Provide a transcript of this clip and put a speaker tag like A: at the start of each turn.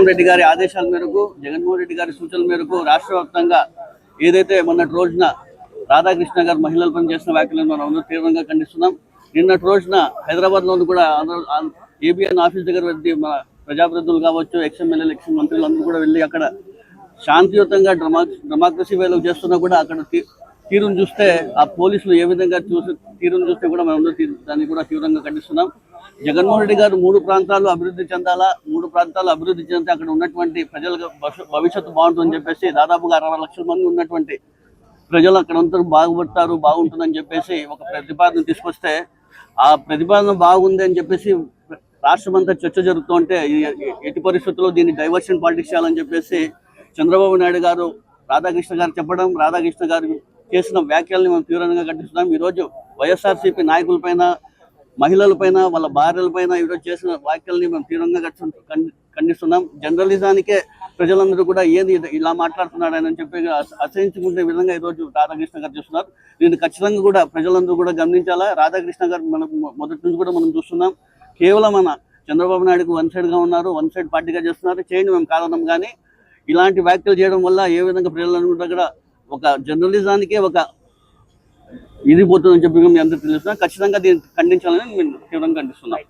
A: జగన్మోహన్ రెడ్డి గారి ఆదేశాల మేరకు, జగన్మోహన్ రెడ్డి గారి సూచనల మేరకు రాష్ట్ర వ్యాప్తంగా ఏదైతే మొన్నటి రోజున రాధాకృష్ణ గారు మహిళలపై చేసిన వ్యాఖ్యలను మనం అందరూ తీవ్రంగా ఖండిస్తున్నాం. నిన్నటి రోజున హైదరాబాద్లోని కూడా ఏబిఎన్ ఆఫీస్ దగ్గర వెళ్ళి మన ప్రజాప్రతినిధులు కావచ్చు, ఎక్స్ఎమ్మెల్యేలు, ఎక్స్ మంత్రులు అందరూ కూడా వెళ్ళి అక్కడ శాంతియుతంగా డెమోక్రసీ వేలో చేస్తున్నా కూడా అక్కడ తీరును చూస్తే, ఆ పోలీసులు ఏ విధంగా తీరును చూస్తే కూడా మనం దాన్ని కూడా తీవ్రంగా ఖండిస్తున్నాం. జగన్మోహన్ రెడ్డి గారు 3 ప్రాంతాలు అభివృద్ధి చెందాలా, 3 ప్రాంతాలు అభివృద్ధి చెందితే అక్కడ ఉన్నటువంటి ప్రజలకు భవిష్యత్తు బాగుంటుందని చెప్పేసి, దాదాపుగా 60 లక్షల మంది ఉన్నటువంటి ప్రజలు అక్కడ అందరూ బాగుంటుందని చెప్పేసి ఒక ప్రతిపాదన తీసుకొస్తే, ఆ ప్రతిపాదన బాగుంది అని చెప్పేసి రాష్ట్రమంతా చర్చ జరుగుతుంటే, ఎట్టి పరిస్థితుల్లో దీన్ని డైవర్షన్ పాలిటిక్స్ చేయాలని చెప్పేసి చంద్రబాబు నాయుడు గారు రాధాకృష్ణ గారు చెప్పడం, రాధాకృష్ణ గారు చేసిన వ్యాఖ్యల్ని మనం తీవ్రంగా ఖండిస్తున్నాం. ఈరోజు వైఎస్ఆర్సీపీ నాయకులపైన, మహిళలపైన, వాళ్ళ భార్యలపైన ఈరోజు చేసిన వ్యాఖ్యల్ని మేము తీవ్రంగా ఖండిస్తున్నాం. జర్నలిజానికే ప్రజలందరూ కూడా ఏది ఇలా మాట్లాడుతున్నాడు అని చెప్పి అసహించుకునే విధంగా ఈరోజు రాధాకృష్ణ గారు చేస్తున్నారు. దీన్ని ఖచ్చితంగా కూడా ప్రజలందరూ కూడా గమనించాలా. రాధాకృష్ణ గారు మనం మొదటి నుంచి కూడా మనం చూస్తున్నాం, కేవలం మన చంద్రబాబు నాయుడుకు వన్ సైడ్గా ఉన్నారు, వన్ సైడ్ పార్టీగా చేస్తున్నారు. చేయండి మేము కారణం, కానీ ఇలాంటి వ్యాఖ్యలు చేయడం వల్ల ఏ విధంగా ప్రజలందరూ దగ్గర ఒక జర్నలిజానికే ఒక ఇది పోతుందని చెప్పి మేము అందరూ తెలుస్తున్నాం. ఖచ్చితంగా దీన్ని ఖండించాలని మేము తీవ్రంగా ఖండిస్తున్నాం.